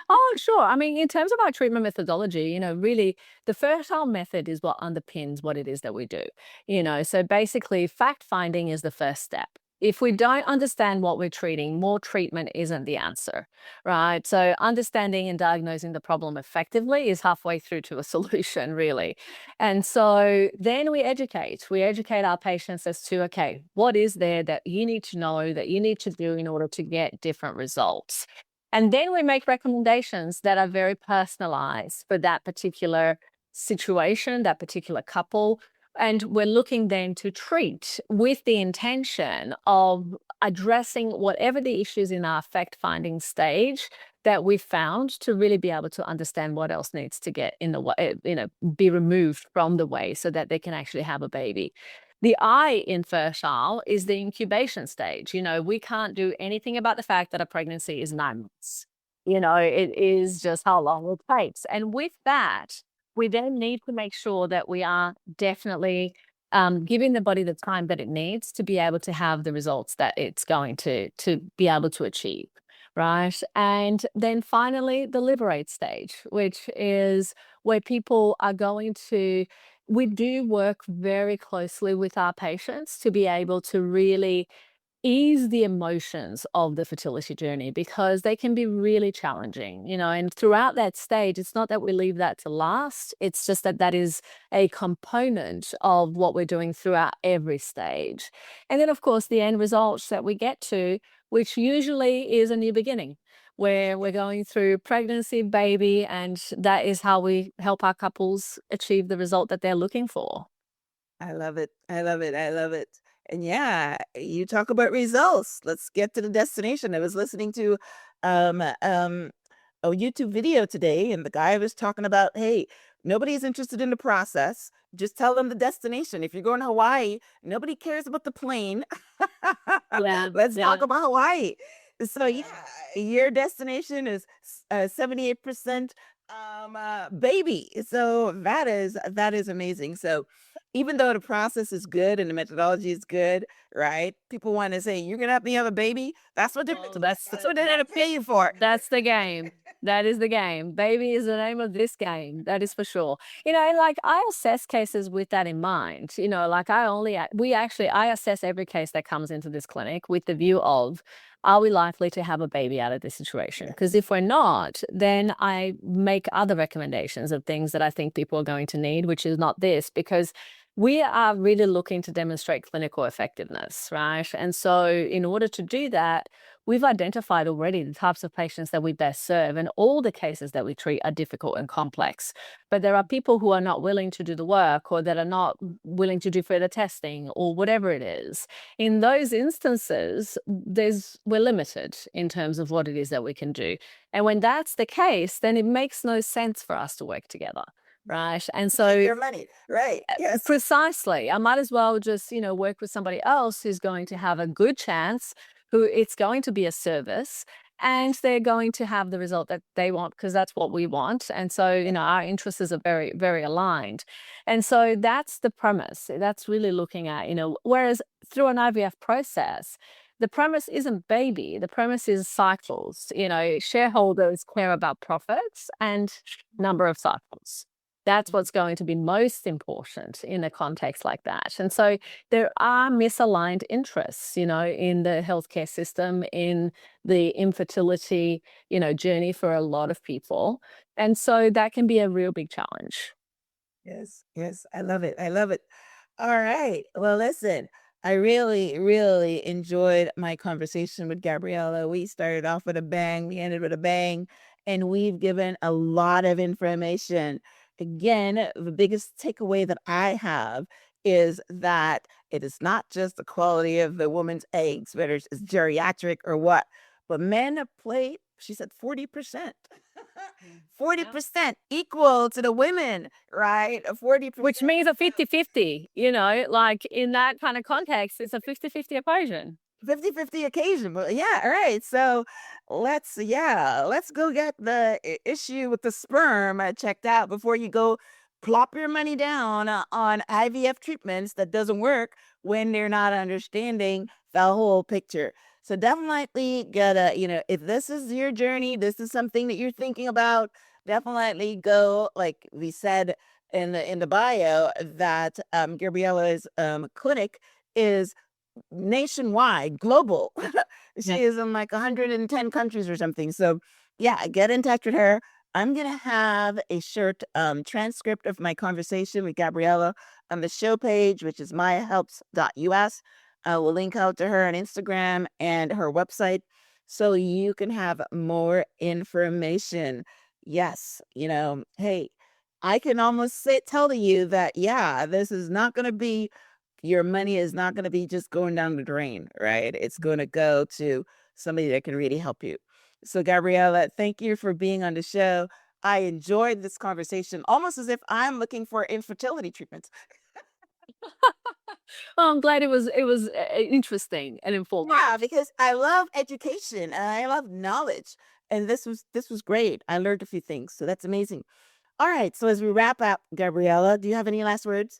Oh, sure. I mean, in terms of our treatment methodology, really the fertile method is what underpins what it is that we do. So basically, fact finding is the first step. If we don't understand what we're treating, more treatment isn't the answer, right? So, understanding and diagnosing the problem effectively is halfway through to a solution, really. And so then we educate. We educate our patients as to, okay, what is there that you need to know, that you need to do in order to get different results? And then we make recommendations that are very personalized for that particular situation, that particular couple. And we're looking then to treat with the intention of addressing whatever the issues in our fact finding stage that we found, to really be able to understand what else needs to get in the way, be removed from the way so that they can actually have a baby. The I in fertile is the incubation stage. We can't do anything about the fact that a pregnancy is 9 months. It is just how long it takes. And with that, we then need to make sure that we are definitely giving the body the time that it needs to be able to have the results that it's going to be able to achieve. Right. And then finally, the liberate stage, which is where people are going to, we do work very closely with our patients to be able to really ease the emotions of the fertility journey, because they can be really challenging, and throughout that stage, it's not that we leave that to last, it's just that that is a component of what we're doing throughout every stage. And then, of course, the end results that we get to, which usually is a new beginning, where we're going through pregnancy, baby, and that is how we help our couples achieve the result that they're looking for. I love it. I love it. I love it. And yeah, you talk about results. Let's get to the destination. I was listening to um um a YouTube video today, and the guy was talking about, hey, nobody's interested in the process. Just tell them the destination. If you're going to Hawaii, nobody cares about the plane. Yeah, Let's yeah. talk about Hawaii. So yeah, your destination is 78% baby. So that is amazing. So even though the process is good and the methodology is good, right? People want to say, you're gonna help me have a baby. That's what they're Well, that's what they're gonna pay you for. that's the game. That is the game. Baby is the name of this game. That is for sure. And like I assess cases with that in mind. Like I assess every case that comes into this clinic with the view of, are we likely to have a baby out of this situation? Because if we're not, then I make other recommendations of things that I think people are going to need, which is not this, because we are really looking to demonstrate clinical effectiveness, right? And so in order to do that, we've identified already the types of patients that we best serve, and all the cases that we treat are difficult and complex. But there are people who are not willing to do the work, or that are not willing to do further testing, or whatever it is. In those instances, we're limited in terms of what it is that we can do. And when that's the case, then it makes no sense for us to work together. Right. And so Your money, right? Yes. precisely, I might as well just, work with somebody else who's going to have a good chance, who it's going to be a service, and they're going to have the result that they want, because that's what we want. And so, our interests are very, very aligned. And so that's the premise. That's really looking at, whereas through an IVF process, the premise isn't baby. The premise is cycles. Shareholders care about profits and number of cycles. That's what's going to be most important in a context like that. And so there are misaligned interests, in the healthcare system, in the infertility, journey for a lot of people. And so that can be a real big challenge. Yes, yes, I love it. I love it. All right. Well, listen, I really, really enjoyed my conversation with Gabriela. We started off with a bang, we ended with a bang, and we've given a lot of information. Again, the biggest takeaway that I have is that it is not just the quality of the woman's eggs, whether it's geriatric or what, but men play, she said 40%. 40% equal to the women, right? 40%. Which means a 50-50, like in that kind of context, it's a 50-50 equation. 50-50 occasion. But yeah, all right. So let's go get the issue with the sperm checked out before you go plop your money down on IVF treatments that doesn't work when they're not understanding the whole picture. So definitely gotta, if this is your journey, this is something that you're thinking about, definitely go, like we said in the bio, that Gabriela's clinic is nationwide, global. She is in like 110 countries or something. So yeah, get in touch with her. I'm gonna have a short transcript of my conversation with Gabriela on the show page, which is myhelps.us. I will link out to her on Instagram and her website so you can have more information. Yes, hey, I can almost tell you that, yeah, this is not going to be, your money is not going to be just going down the drain, right? It's going to go to somebody that can really help you. So, Gabriela, thank you for being on the show. I enjoyed this conversation almost as if I'm looking for infertility treatments. Well, I'm glad it was interesting and informative. Yeah, because I love education and I love knowledge. And this was great. I learned a few things. So that's amazing. All right. So as we wrap up, Gabriela, do you have any last words?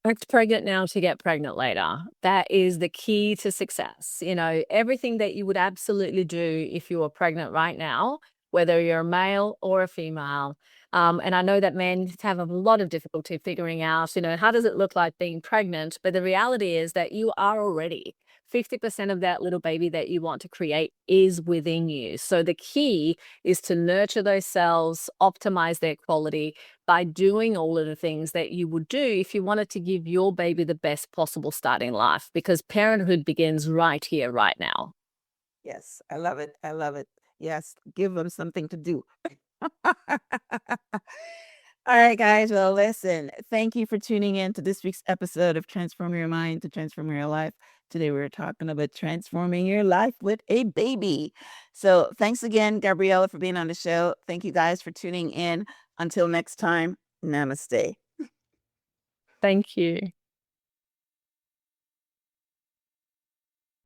Act pregnant now to get pregnant later. That is the key to success. Everything that you would absolutely do if you were pregnant right now, whether you're a male or a female. And I know that men have a lot of difficulty figuring out, how does it look like being pregnant? But the reality is that you are already 50% of that little baby that you want to create is within you. So the key is to nurture those cells, optimize their quality by doing all of the things that you would do if you wanted to give your baby the best possible start in life, because parenthood begins right here, right now. Yes, I love it. I love it. Yes, give them something to do. All right, guys. Well, listen, thank you for tuning in to this week's episode of Transforming Your Mind to Transform Your Life. Today, we're talking about transforming your life with a baby. So thanks again, Gabriela, for being on the show. Thank you guys for tuning in. Until next time, namaste. Thank you.